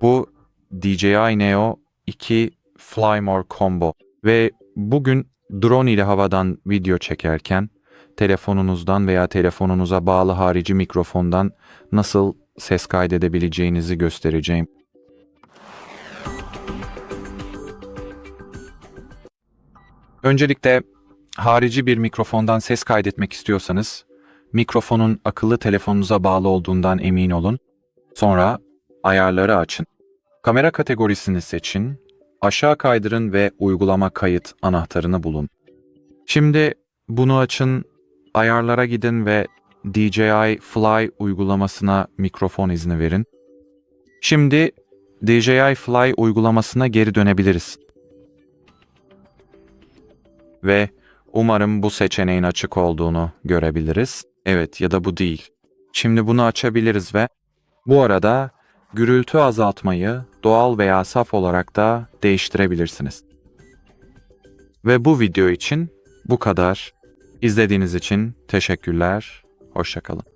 Bu DJI Neo 2 Fly More Combo ve bugün drone ile havadan video çekerken telefonunuzdan veya telefonunuza bağlı harici mikrofondan nasıl ses kaydedebileceğinizi göstereceğim. Öncelikle harici bir mikrofondan ses kaydetmek istiyorsanız mikrofonun akıllı telefonunuza bağlı olduğundan emin olun. Sonra ayarları açın. Kamera kategorisini seçin, aşağı kaydırın ve uygulama kayıt anahtarını bulun. Şimdi bunu açın, ayarlara gidin ve DJI Fly uygulamasına mikrofon izni verin. Şimdi DJI Fly uygulamasına geri dönebiliriz. Ve umarım bu seçeneğin açık olduğunu görebiliriz. Evet ya da bu değil. Şimdi bunu açabiliriz ve bu arada gürültü azaltmayı doğal veya saf olarak da değiştirebilirsiniz. Ve bu video için bu kadar. İzlediğiniz için teşekkürler. Hoşça kalın.